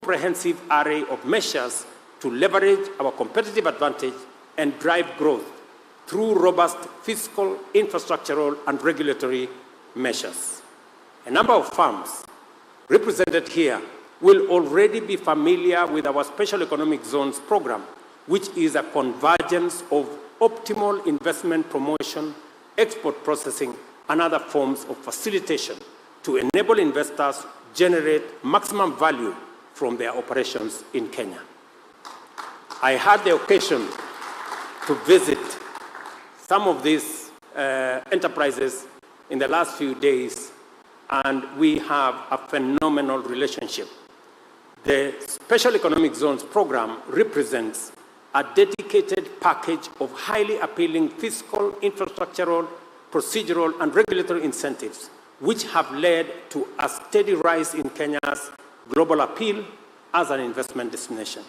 comprehensive array of measures to leverage our competitive advantage and drive growth through robust fiscal, infrastructural, and regulatory measures. A number of firms represented here will already be familiar with our Special Economic Zones program, which is a convergence of optimal investment promotion, export processing, and other forms of facilitation to enable investors to generate maximum value from their operations in Kenya. I had the occasion to visit some of these enterprises in the last few days, and we have a phenomenal relationship. The Special Economic Zones program represents a dedicated package of highly appealing fiscal, infrastructural, procedural, and regulatory incentives, which have led to a steady rise in Kenya's global appeal as an investment destination.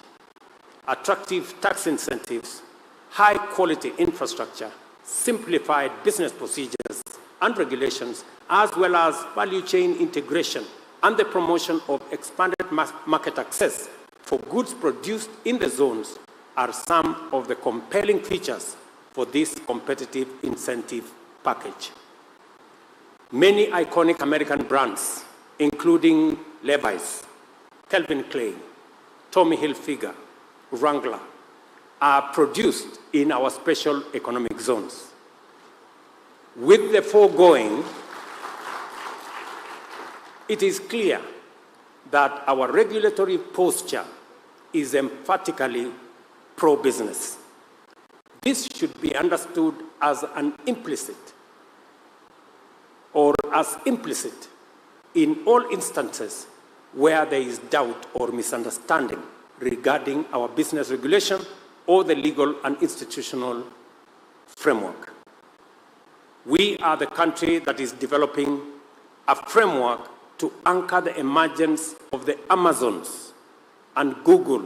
Attractive tax incentives, high-quality infrastructure, simplified business procedures and regulations, as well as value chain integration and the promotion of expanded market access for goods produced in the zones are some of the compelling features for this competitive incentive package. Many iconic American brands, including Levi's, Calvin Klein, Tommy Hilfiger, Wrangler, are produced in our special economic zones. With the foregoing, it is clear that our regulatory posture is emphatically pro-business. This should be understood as an implicit in all instances where there is doubt or misunderstanding regarding our business regulation or the legal and institutional framework. We are the country that is developing a framework to anchor the emergence of the Amazons and Google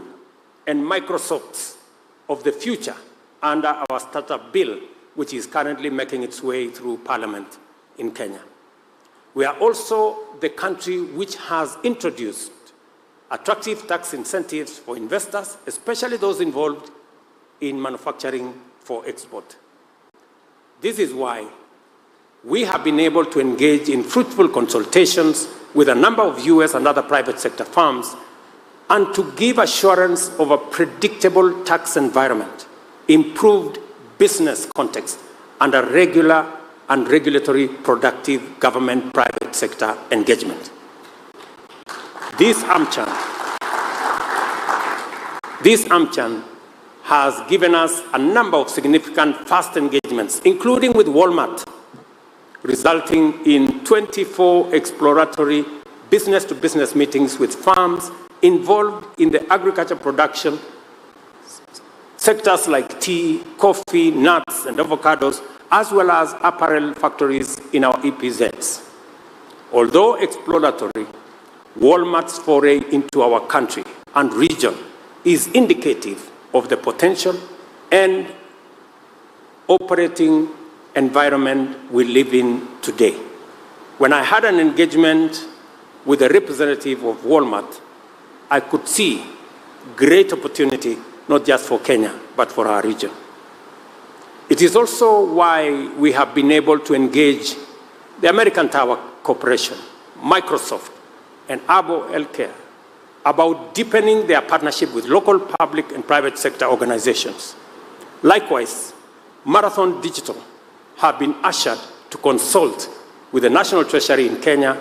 and Microsofts of the future under our startup bill, which is currently making its way through Parliament in Kenya. We are also the country which has introduced attractive tax incentives for investors, especially those involved in manufacturing for export. This is why we have been able to engage in fruitful consultations with a number of US and other private sector firms and to give assurance of a predictable tax environment, improved business context, and a regular and regulatory productive government-private sector engagement. This AmCham has given us a number of significant fast engagements, including with Walmart, resulting in 24 exploratory business-to-business meetings with farms involved in the agriculture production sectors like tea, coffee, nuts, and avocados, as well as apparel factories in our EPZs. Although exploratory, Walmart's foray into our country and region is indicative of the potential and operating environment we live in today. When I had an engagement with a representative of Walmart, I could see great opportunity, not just for Kenya, but for our region. It is also why we have been able to engage the American Tower Corporation, Microsoft, and Abo Healthcare about deepening their partnership with local public and private sector organizations. Likewise, Marathon Digital have been ushered to consult with the National Treasury in Kenya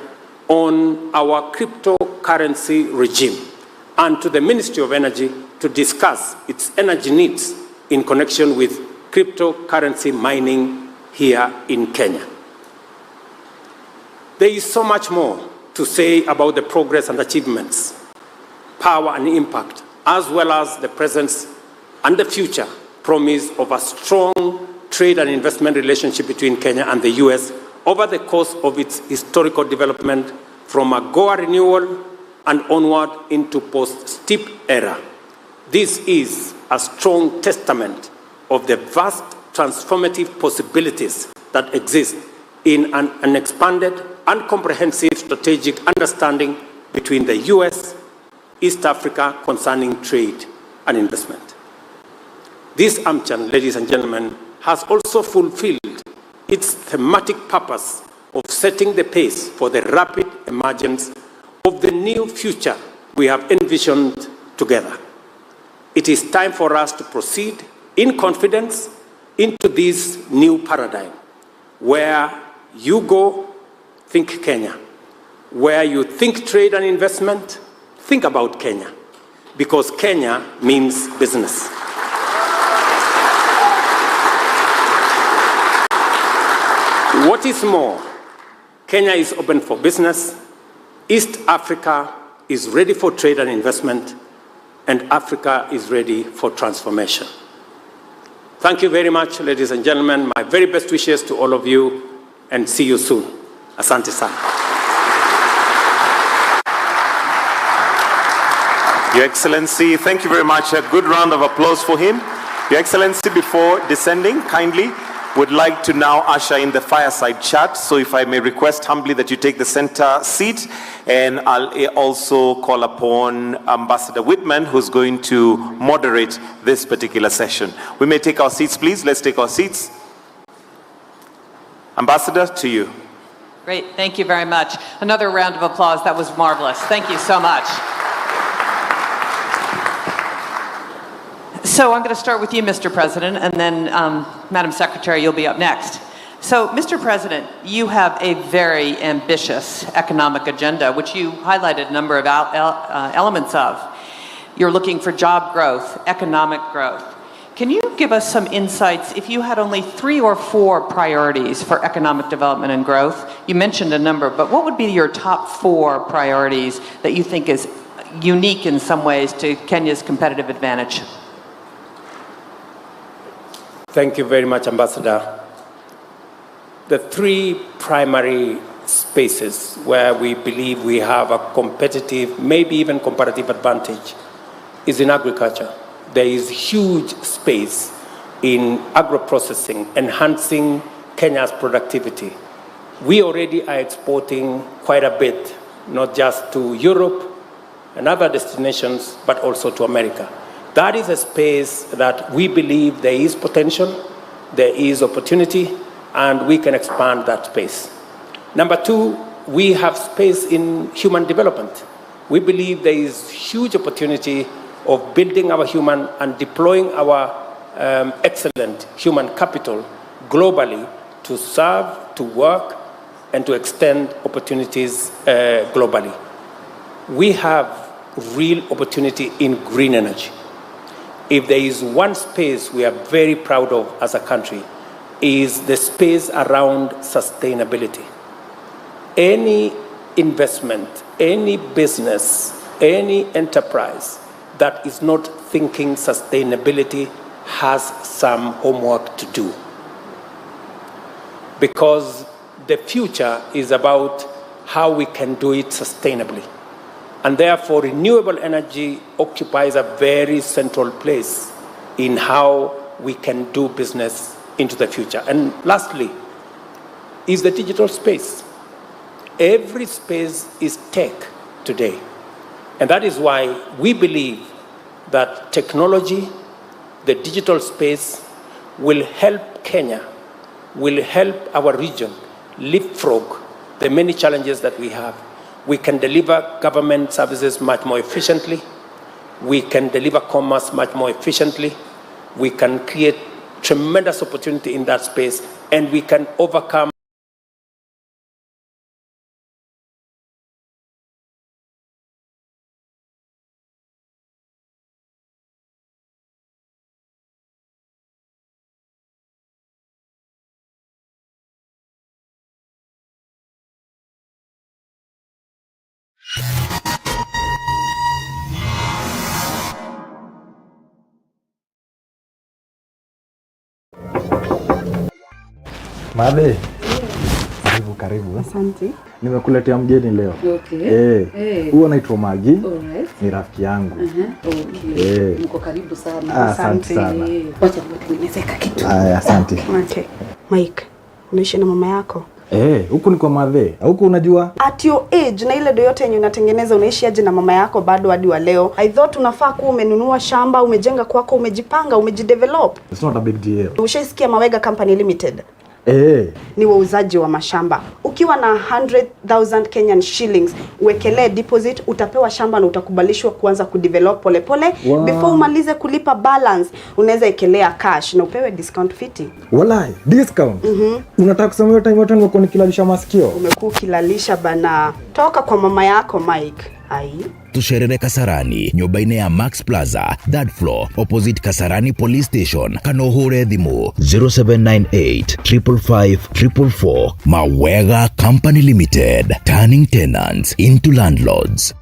on our cryptocurrency regime and to the Ministry of Energy to discuss its energy needs in connection with cryptocurrency mining here in Kenya. There is so much more to say about the progress and achievements, power and impact, as well as the presence and the future promise of a strong trade and investment relationship between Kenya and the US over the course of its historical development from a Goa renewal and onward into post-steep era. This is a strong testament of the vast transformative possibilities that exist in an expanded and comprehensive strategic understanding between the US, East Africa concerning trade and investment. This AmCham, ladies and gentlemen, has also fulfilled its thematic purpose of setting the pace for the rapid emergence of the new future we have envisioned together. It is time for us to proceed in confidence into this new paradigm. Where you go, think Kenya. Where you think trade and investment, think about Kenya. Because Kenya means business. What is more, Kenya is open for business, East Africa is ready for trade and investment, and Africa is ready for transformation. Thank you very much, ladies and gentlemen. My very best wishes to all of you, and see you soon. Asante sana. Your Excellency, thank you very much. A good round of applause for him. Your Excellency, before descending, kindly would like to now usher in the fireside chat. So if I may request humbly that you take the center seat, and I'll also call upon Ambassador Whitman, who's going to moderate this particular session. We may take our seats, please. Let's take our seats. Ambassador, to you. Great, thank you very much. Another round of applause, that was marvelous. Thank you so much. So I'm going to start with you, Mr. President, and then, Madam Secretary, you'll be up next. So, Mr. President, you have a very ambitious economic agenda, which you highlighted a number of elements of. You're looking for job growth, economic growth. Can you give us some insights, if you had only 3 or 4 priorities for economic development and growth? You mentioned a number, but what would be your top 4 priorities that you think is unique in some ways to Kenya's competitive advantage? Thank you very much, Ambassador. The 3 primary spaces where we believe we have a competitive, maybe even comparative advantage is in agriculture. There is huge space in agro-processing, enhancing Kenya's productivity. We already are exporting quite a bit, not just to Europe and other destinations, but also to America. That is a space that we believe there is potential, there is opportunity, and we can expand that space. Number 2, we have space in human development. We believe there is huge opportunity of building our human and deploying our excellent human capital globally to serve, to work, and to extend opportunities globally. We have real opportunity in green energy. If there is one space we are very proud of as a country, is the space around sustainability. Any investment, any business, any enterprise that is not thinking sustainability has some homework to do. Because the future is about how we can do it sustainably. And therefore, renewable energy occupies a very central place in how we can do business into the future. And lastly, is the digital space. Every space is tech today. And that is why we believe that technology, the digital space, will help Kenya, will help our region leapfrog the many challenges that we have. We can deliver government services much more efficiently. We can deliver commerce much more efficiently. We can create tremendous opportunity in that space, and we can overcome Madhe. Karibu. Asante. Nimekuletea mgeni leo. Okay. Huyo anaitwa Magi. Alright. Ni rafiki yangu. Okay. Mko karibu sana. Asante sana. Wacha nimezeka kitu. Asante. Okay. Mike, unaishi na mama yako? Huku ni kwa madhe. Huku unajua? At your age na ile do yote yenye unatengeneza unaishi aje na mama yako bado hadi wa leo? I thought unafaa kuwa umenunua shamba, umejenga kwako, umejipanga, umejidevelop. It's not a big deal. Ushaisikia Mawega Company Limited? Ni wauzaji wa mashamba. Ukiwa na 100,000 Kenyan shillings, uwekelee deposit, utapewa shamba na utakubalishwa kuanza kudevelop pole pole. Wow. Before umalize kulipa balance, unaweza ekelea cash na upewe discount fiti. Walai, discount? Unataka kusema hiyo time yote nimekuwa nikilalisha masikio? Umekuwa ukilalisha bana. Toka kwa mama yako Mike. Ai. Tusherere Kasarani, nyumba-inĩ ya Max Plaza, third floor, opposite Kasarani Police Station. Kanohure thimu 0798 555 444. Mawega Company Limited, turning tenants into landlords.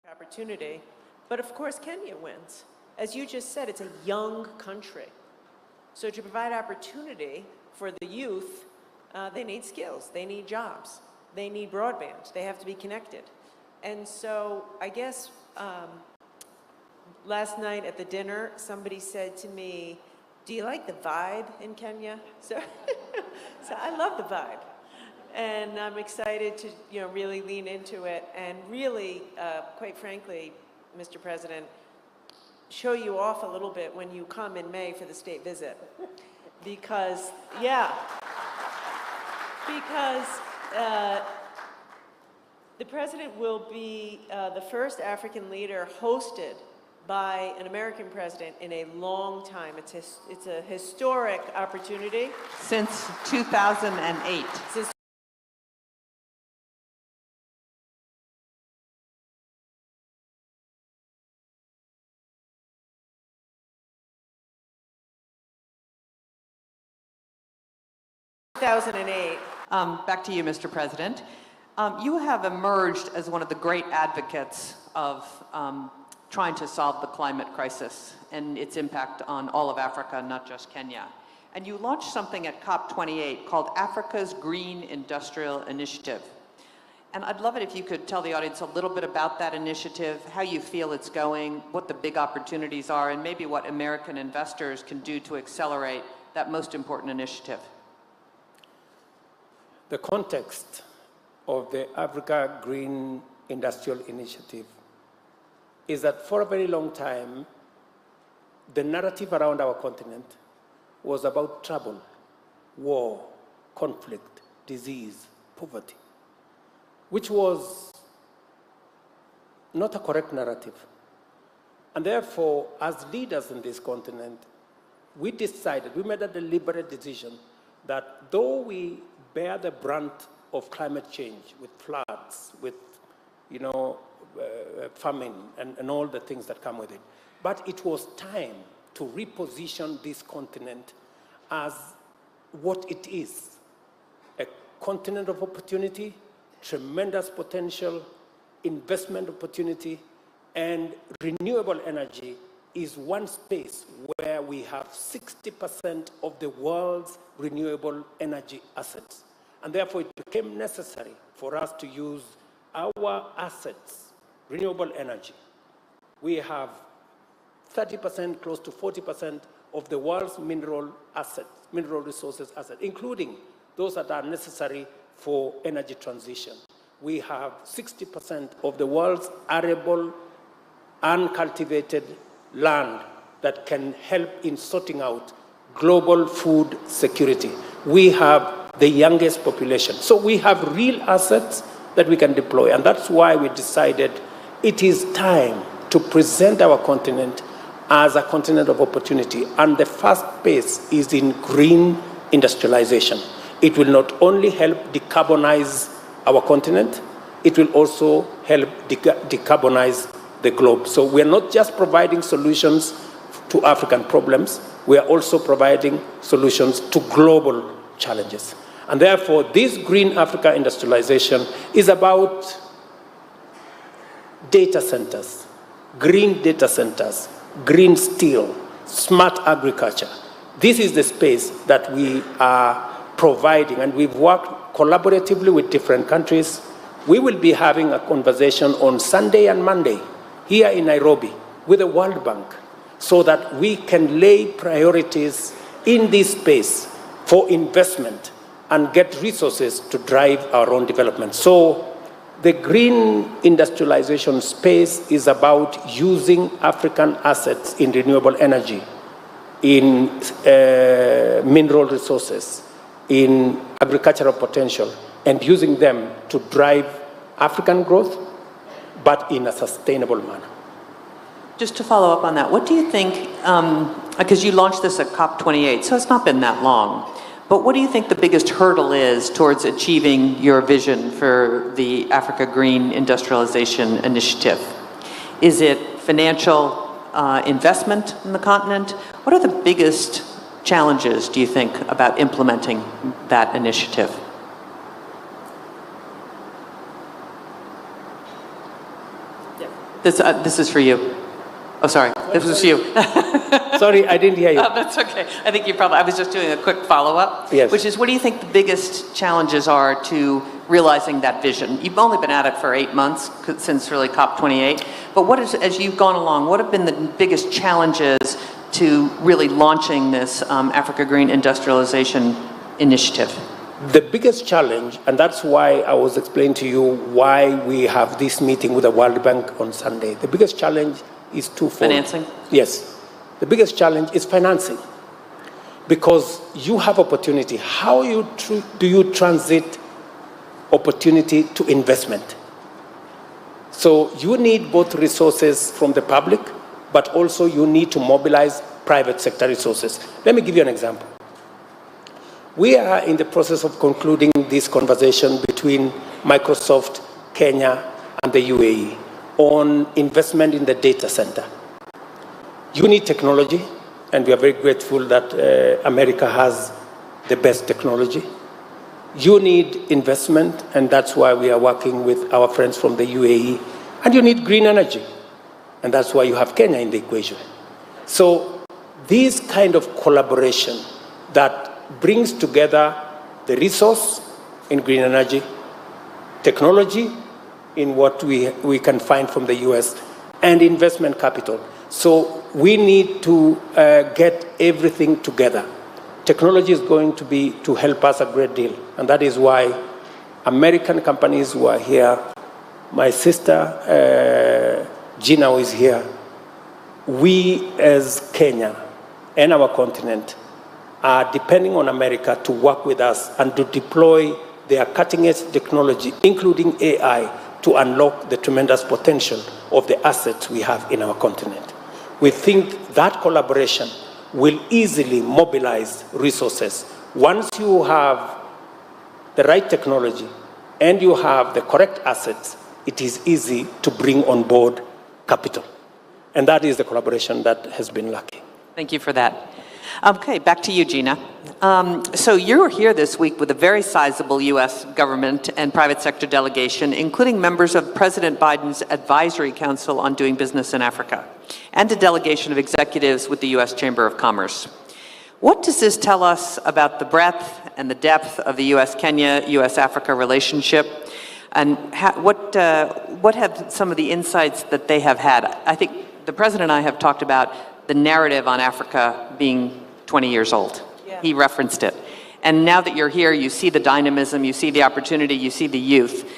Opportunity, but of course Kenya wins. As you just said, it's a young country. So to provide opportunity for the youth, they need skills, they need jobs, they need broadband, they have to be connected. And so I guess last night at the dinner, somebody said to me, do you like the vibe in Kenya? So I love the vibe. And I'm excited to, really lean into it and really, quite frankly, Mr. President, show you off a little bit when you come in May for the state visit. Because the President will be the first African leader hosted by an American president in a long time. It's a historic opportunity. Since 2008. Since 2008. Back to you, Mr. President. You have emerged as one of the great advocates of trying to solve the climate crisis and its impact on all of Africa, not just Kenya. And you launched something at COP28 called Africa's Green Industrial Initiative. And I'd love it if you could tell the audience a little bit about that initiative, how you feel it's going, what the big opportunities are, and maybe what American investors can do to accelerate that most important initiative. The context of the Africa Green Industrial Initiative is that for a very long time, the narrative around our continent was about trouble, war, conflict, disease, poverty, which was not a correct narrative. And therefore, as leaders in this continent, we made a deliberate decision that though we bear the brunt of climate change with floods, with famine, and all the things that come with it, but it was time to reposition this continent as what it is, a continent of opportunity, tremendous potential, investment opportunity, and renewable energy is one space where we have 60% of the world's renewable energy assets. And therefore, it became necessary for us to use our assets, renewable energy. We have 30%, close to 40% of the world's mineral resources assets, including those that are necessary for energy transition. We have 60% of the world's arable, uncultivated land that can help in sorting out global food security. We have the youngest population. So we have real assets that we can deploy, and that's why we decided it is time to present our continent as a continent of opportunity, and the first phase is in green industrialization. It will not only help decarbonize our continent, it will also help decarbonize the globe. So we're not just providing solutions to African problems, we are also providing solutions to global challenges. And therefore, this Green Africa industrialization is about data centers, green data centers, green steel, smart agriculture. This is the space that we are providing, and we've worked collaboratively with different countries. We will be having a conversation on Sunday and Monday here in Nairobi with the World Bank so that we can lay priorities in this space for investment and get resources to drive our own development. So the green industrialization space is about using African assets in renewable energy, in mineral resources, in agricultural potential, and using them to drive African growth, but in a sustainable manner. Just to follow up on that, what do you think, because you launched this at COP28, so it's not been that long, but what do you think the biggest hurdle is towards achieving your vision for the Africa Green Industrialization Initiative? Is it financial investment in the continent? What are the biggest challenges, do you think, about implementing that initiative? This is for you. Oh, sorry. This was you. Sorry, I didn't hear you. Oh, that's okay. I think you probably, I was just doing a quick follow-up. Yes. Which is, what do you think the biggest challenges are to realizing that vision? You've only been at it for 8 months, since really COP28. But what is, as you've gone along, what have been the biggest challenges to really launching this Africa Green Industrialization Initiative? The biggest challenge, and that's why I was explaining to you why we have this meeting with the World Bank on Sunday. The biggest challenge is twofold. Financing? Yes. The biggest challenge is financing. Because you have opportunity. How do you transit opportunity to investment? So you need both resources from the public, but also you need to mobilize private sector resources. Let me give you an example. We are in the process of concluding this conversation between Microsoft, Kenya, and the UAE on investment in the data center. You need technology, and we are very grateful that America has the best technology. You need investment, and that's why we are working with our friends from the UAE. And you need green energy, and that's why you have Kenya in the equation. So this kind of collaboration that brings together the resource in green energy, technology in what we can find from the US, and investment capital. So we need to get everything together. Technology is going to help us a great deal, and that is why American companies who are here, my sister Gina is here, we as Kenya and our continent are depending on America to work with us and to deploy their cutting-edge technology, including AI, to unlock the tremendous potential of the assets we have in our continent. We think that collaboration will easily mobilize resources. Once you have the right technology and you have the correct assets, it is easy to bring on board capital. And that is the collaboration that has been lacking. Thank you for that. Okay, back to you, Gina. So you're here this week with a very sizable U.S. government and private sector delegation, including members of President Biden's Advisory Council on Doing Business in Africa, and a delegation of executives with the U.S. Chamber of Commerce. What does this tell us about the breadth and the depth of the U.S.-Kenya, U.S.-Africa relationship? And what have some of the insights that they have had? I think the President and I have talked about the narrative on Africa being 20 years old. Yeah. He referenced it. And now that you're here, you see the dynamism, you see the opportunity, you see the youth.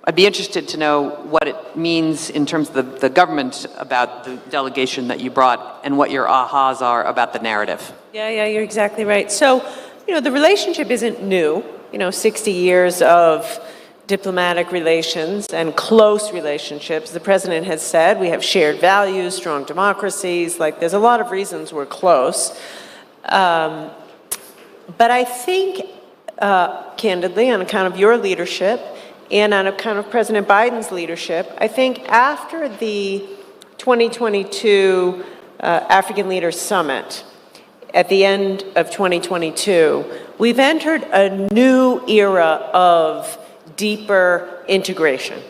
I'd be interested to know what it means in terms of the government about the delegation that you brought and what your ahas are about the narrative. Yeah, you're exactly right. So, the relationship isn't new. 60 years of diplomatic relations and close relationships. The president has said we have shared values, strong democracies, there's a lot of reasons we're close. But I think, candidly, on account of your leadership and on account of President Biden's leadership, I think after the 2022 African Leaders Summit, at the end of 2022, we've entered a new era of deeper integration.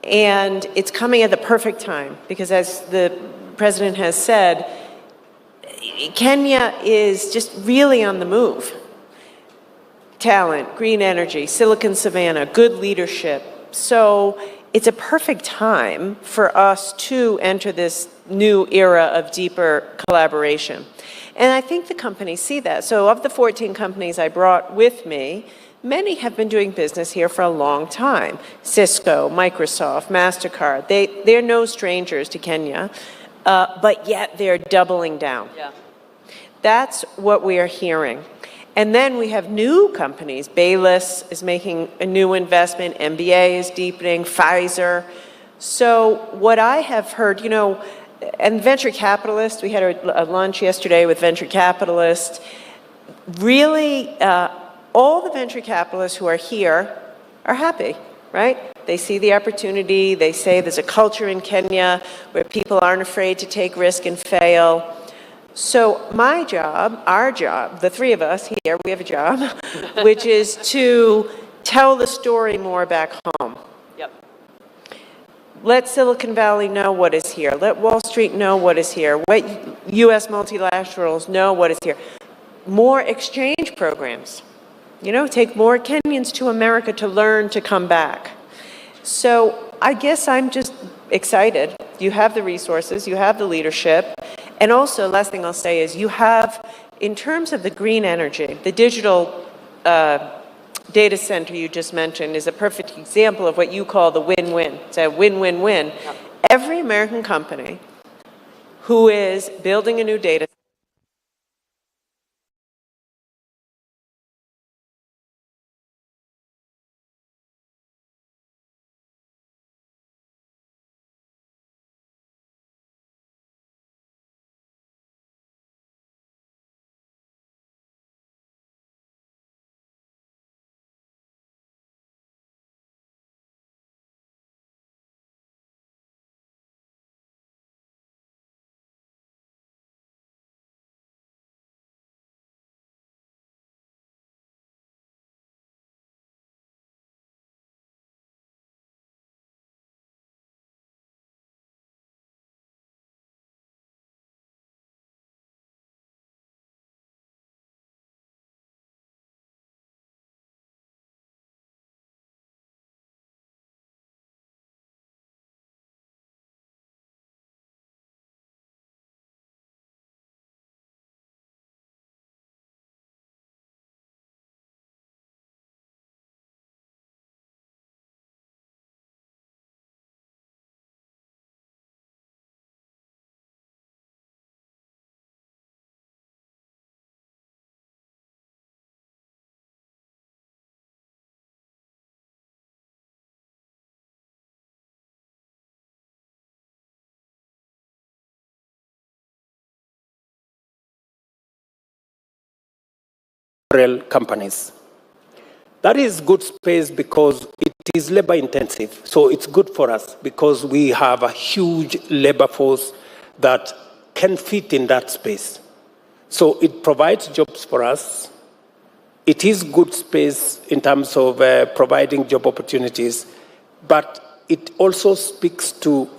And it's coming at the perfect time because, as the President has said, Kenya is just really on the move. Talent, green energy, Silicon Savannah, good leadership. So it's a perfect time for us to enter this new era of deeper collaboration. And I think the companies see that. So of the 14 companies I brought with me, many have been doing business here for a long time. Cisco, Microsoft, MasterCard, they're no strangers to Kenya, but yet they're doubling down. Yeah. That's what we are hearing. And then we have new companies. Bayless is making a new investment. MBA is deepening. Pfizer. So what I have heard, and venture capitalists, we had a lunch yesterday with venture capitalists. Really, all the venture capitalists who are here are happy, right? They see the opportunity. They say there's a culture in Kenya where people aren't afraid to take risk and fail. So my job, our job, the three of us here, we have a job, which is to tell the story more back home. Yep. Let Silicon Valley know what is here. Let Wall Street know what is here. Let U.S. multilaterals know what is here. More exchange programs. Take more Kenyans to America to learn to come back. So I guess I'm just excited. You have the resources, you have the leadership. And also, last thing I'll say is you have, in terms of the green energy, the digital data center you just mentioned is a perfect example of what you call the win-win. It's a win-win-win. Yep. Every American company who is building a new data center companies. That is good space because it is labor intensive. So it's good for us because we have a huge labor force that can fit in that space. So it provides jobs for us. It is good space in terms of providing job opportunities, but it also speaks to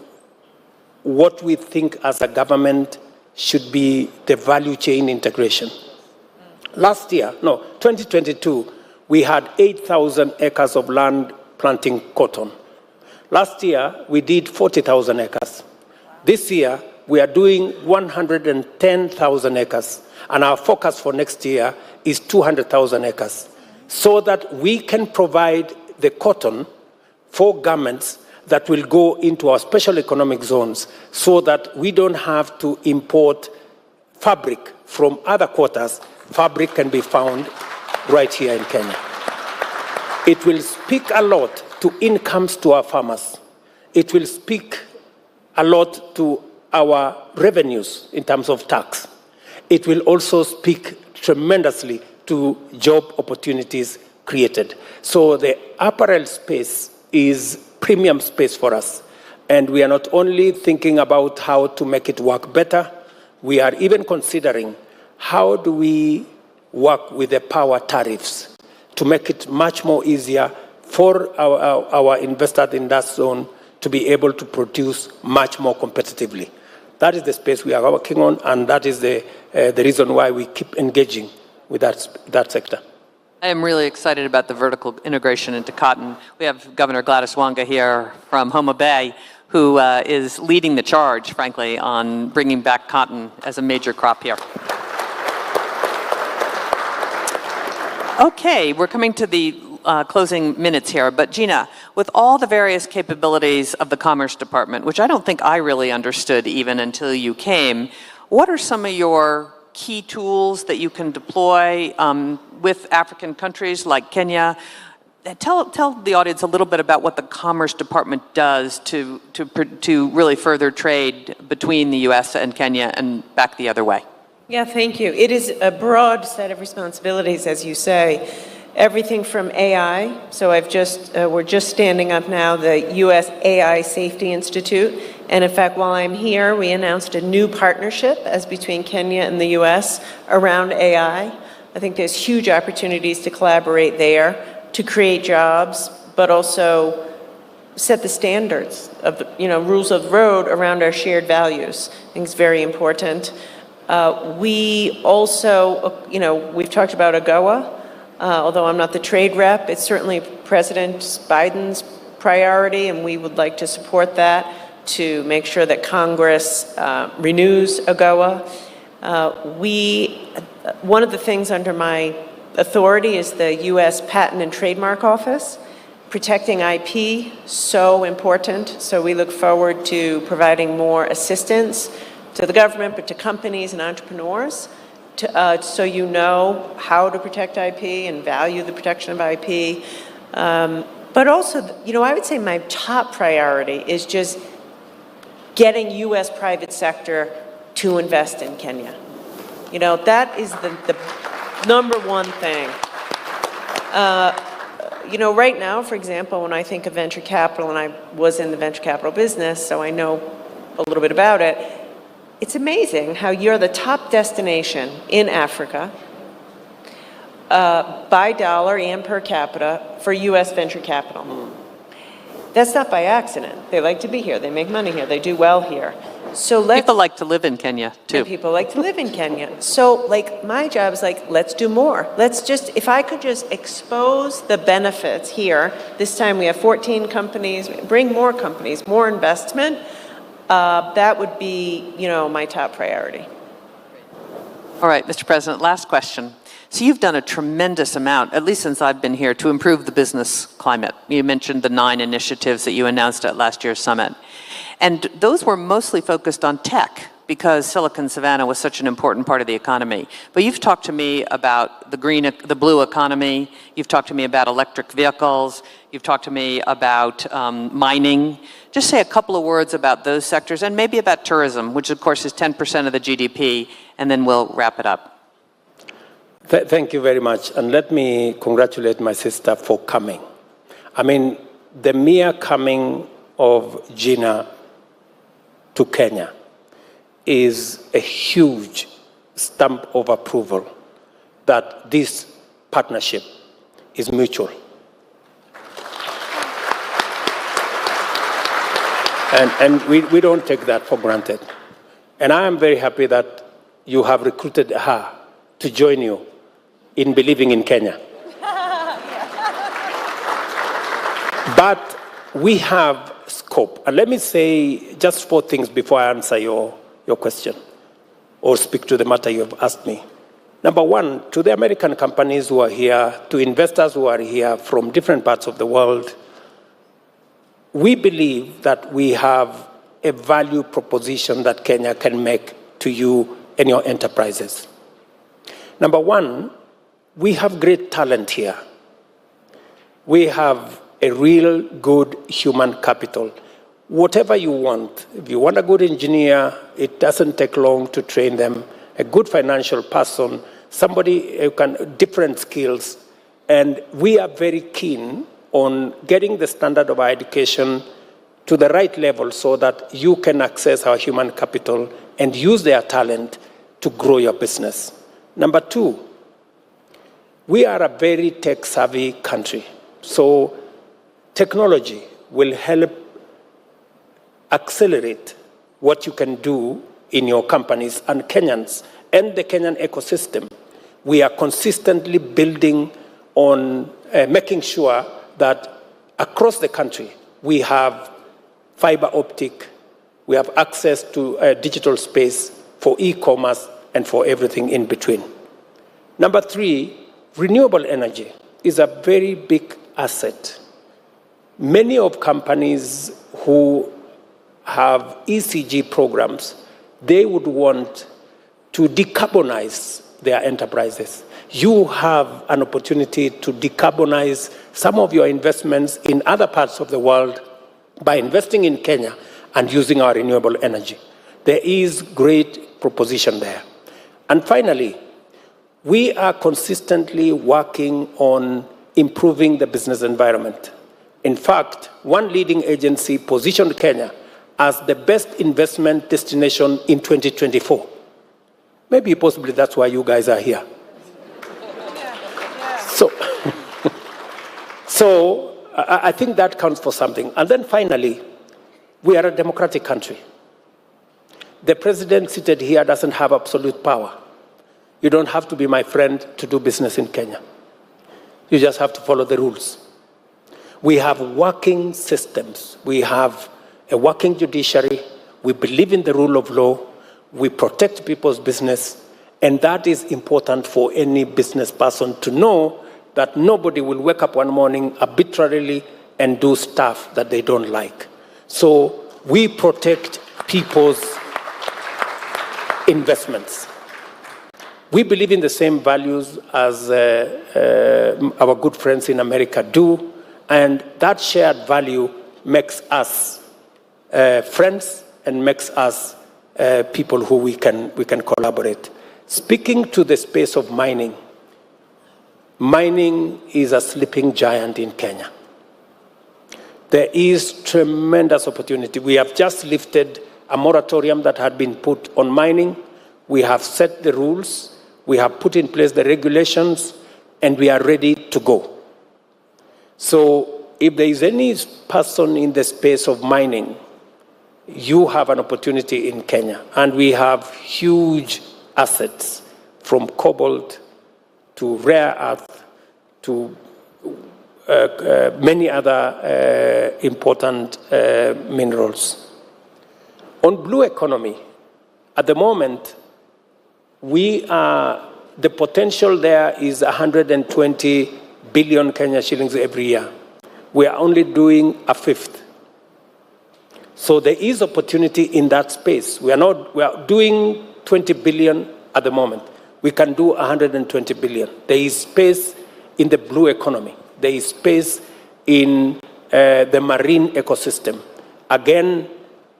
what we think as a government should be the value chain integration. Last year, 2022, we had 8,000 acres of land planting cotton. Last year, we did 40,000 acres. This year, we are doing 110,000 acres. And our focus for next year is 200,000 acres, so that we can provide the cotton for garments that will go into our special economic zones, so that we don't have to import fabric from other quarters. Fabric can be found right here in Kenya. It will speak a lot to incomes to our farmers. It will speak a lot to our revenues in terms of tax. It will also speak tremendously to job opportunities created. So the apparel space is premium space for us. And we are not only thinking about how to make it work better, we are even considering how do we work with the power tariffs to make it much more easier for our investors in that zone to be able to produce much more competitively. That is the space we are working on, and that is the reason why we keep engaging with that sector. I am really excited about the vertical integration into cotton. We have Governor Gladys Wanga here from Homa Bay, who is leading the charge, frankly, on bringing back cotton as a major crop here. Okay, we're coming to the closing minutes here, but Gina, with all the various capabilities of the Commerce Department, which I don't think I really understood even until you came, what are some of your key tools that you can deploy with African countries like Kenya? Tell the audience a little bit about what the Commerce Department does to really further trade between the U.S. and Kenya and back the other way. Yeah, thank you. It is a broad set of responsibilities, as you say. Everything from AI. So we're just standing up now the U.S. AI Safety Institute. And in fact, while I'm here, we announced a new partnership as between Kenya and the U.S. around AI. I think there's huge opportunities to collaborate there, to create jobs, but also set the standards of the, rules of the road around our shared values. I think it's very important. We also, we've talked about AGOA. Although I'm not the trade rep, it's certainly President Biden's priority, and we would like to support that to make sure that Congress renews AGOA. One of the things under my authority is the U.S. Patent and Trademark Office. Protecting IP, so important. So we look forward to providing more assistance to the government, but to companies and entrepreneurs. So you know how to protect IP and value the protection of IP. But also, I would say my top priority is just getting U.S. private sector to invest in Kenya. That is the number one thing. Right now, for example, when I think of venture capital, and I was in the venture capital business, so I know a little bit about it, it's amazing how you're the top destination in Africa by dollar and per capita for U.S. venture capital. That's not by accident. They like to be here. They make money here. They do well here. So people like to live in Kenya, too. And people like to live in Kenya. So, my job is let's do more. If I could just expose the benefits here, this time we have 14 companies, bring more companies, more investment, that would be, my top priority. All right, Mr. President, last question. So you've done a tremendous amount, at least since I've been here, to improve the business climate. You mentioned the 9 initiatives that you announced at last year's summit. And those were mostly focused on tech, because Silicon Savannah was such an important part of the economy. But you've talked to me about the blue economy. You've talked to me about electric vehicles. You've talked to me about mining. Just say a couple of words about those sectors, and maybe about tourism, which of course is 10% of the GDP, and then we'll wrap it up. Thank you very much. And let me congratulate my sister for coming. I mean, the mere coming of Gina to Kenya is a huge stamp of approval that this partnership is mutual. And we don't take that for granted. And I am very happy that you have recruited her to join you in believing in Kenya. But we have scope. And let me say just 4 things before I answer your question or speak to the matter you have asked me. Number 1, to the American companies who are here, to investors who are here from different parts of the world, we believe that we have a value proposition that Kenya can make to you and your enterprises. Number 1, we have great talent here. We have a real good human capital. Whatever you want, if you want a good engineer, it doesn't take long to train them. A good financial person, somebody who can, different skills. And we are very keen on getting the standard of our education to the right level so that you can access our human capital and use their talent to grow your business. Number 2, we are a very tech-savvy country. So technology will help accelerate what you can do in your companies and Kenyans and the Kenyan ecosystem. We are consistently building on making sure that across the country we have fiber optic, we have access to digital space for e-commerce and for everything in between. Number 3, renewable energy is a very big asset. Many of companies who have ECG programs, they would want to decarbonize their enterprises. You have an opportunity to decarbonize some of your investments in other parts of the world by investing in Kenya and using our renewable energy. There is great proposition there. And finally, we are consistently working on improving the business environment. In fact, one leading agency positioned Kenya as the best investment destination in 2024. Maybe possibly that's why you guys are here. So I think that counts for something. And then finally, we are a democratic country. The president seated here doesn't have absolute power. You don't have to be my friend to do business in Kenya. You just have to follow the rules. We have working systems. We have a working judiciary. We believe in the rule of law. We protect people's business. And that is important for any business person to know that nobody will wake up one morning arbitrarily and do stuff that they don't like. So we protect people's investments. We believe in the same values as our good friends in America do, and that shared value makes us friends and makes us people who we can collaborate. Speaking to the space of mining, mining is a sleeping giant in Kenya. There is tremendous opportunity. We have just lifted a moratorium that had been put on mining. We have set the rules. We have put in place the regulations, and we are ready to go. So if there is any person in the space of mining, you have an opportunity in Kenya. And we have huge assets from cobalt to rare earth to many other important minerals. On blue economy, at the moment, the potential there is 120 billion Kenya shillings every year. We are only doing a fifth. So there is opportunity in that space. We are doing 20 billion at the moment. We can do 120 billion. There is space in the blue economy. There is space in the marine ecosystem. Again,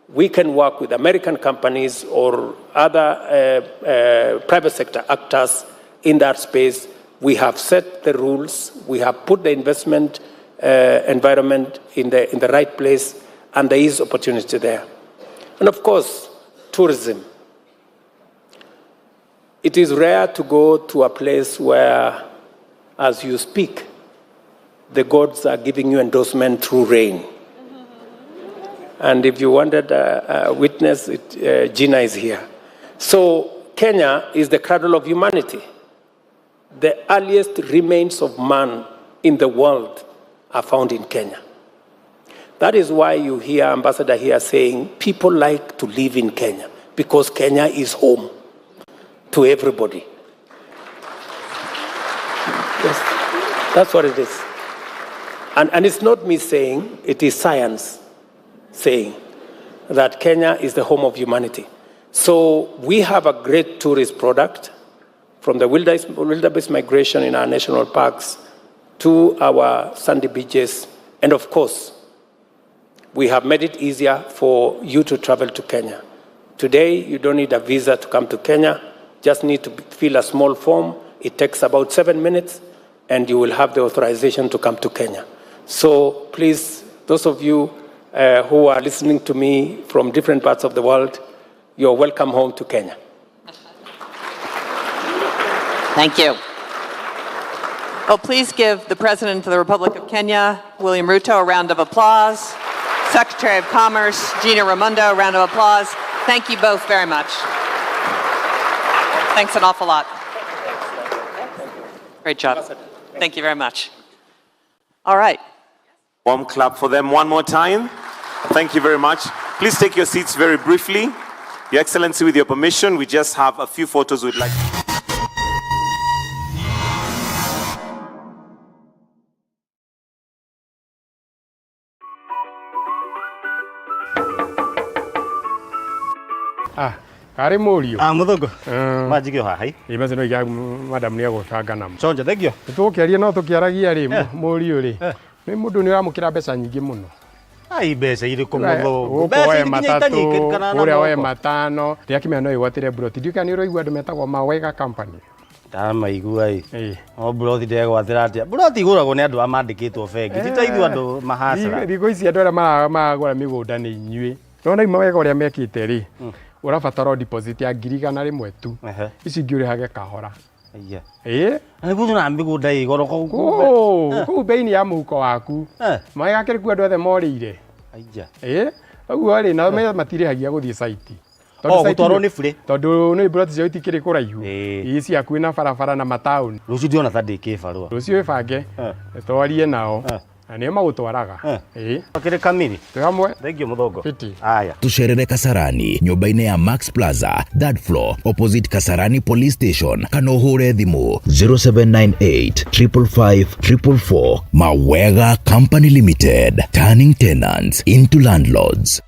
we can work with American companies or other private sector actors in that space. We have set the rules. We have put the investment environment in the right place, and there is opportunity there. And of course, tourism. It is rare to go to a place where, as you speak, the gods are giving you endorsement through rain. And if you wanted a witness, Gina is here. So Kenya is the cradle of humanity. The earliest remains of man in the world are found in Kenya. That is why you hear Ambassador here saying people like to live in Kenya, because Kenya is home to everybody. Yes, that's what it is. And it's not me saying, it is science saying that Kenya is the home of humanity. So we have a great tourist product, from the wildebeest migration in our national parks to our sandy beaches. And of course, we have made it easier for you to travel to Kenya. Today, you don't need a visa to come to Kenya. Just need to fill a small form. It takes about 7 minutes, and you will have the authorization to come to Kenya. So please, those of you who are listening to me from different parts of the world, you're welcome home to Kenya. Thank you. Well, please give the President of the Republic of Kenya, William Ruto, a round of applause. Secretary of Commerce, Gina Raimondo. Round of applause. Thank you both very much. Thanks an awful lot. Great job. Thank you very much. All right. Warm clap for them one more time. Thank you very much. Please take your seats very briefly. Your Excellency, with your permission, we just have a few photos we'd like. Kari Morio. Muthugu. Majigio hai. Imaze no ya madam ni agutanga namo. Sonja thegio. Tukiaria no tukiaragia ri Morio ri. Ni mundu ni uramukira mbeca nyingi muno. Ai mbeca iriku muthugu. Mbeca matatu. Uria we matano. Ria kimya no igwatire broti. Ndika ni roigwa andu metagwo Mawega company. Ndamaigua ai. O broti ndegwatira atia. Broti iguragwo ni andu amandikitwo bengi. Titaithu andu mahasara. Thikũ ici andu aria maragura migunda ni inyui. Nona Mawega uria mekite ri. Urabatara deposit ya 100,000 tu. Ici ngiurihage kahora. Ani kuzu na migunda igoro ku beini ya muhuko waku. Mawega kiri ku andu othe morire. Uguo ri na matirihagia guthie site. Gutwarwo ni free. Tondu ni broti cio itikiri kuraihu. Ici aku na barabara na matauni. Rucio ndiona ta ndikibarua. Rucio ibange. Twarie nao. Ni magutwaraga. Akire kamili. Tuhamwe. Thengio muthugu. Aya. Tucerere Kasarani, nyumba-inĩ ya Max Plaza, third floor, opposite Kasarani Police Station. Kana uhure thimu 0798 555 444. Mawega Company Limited, turning tenants into landlords.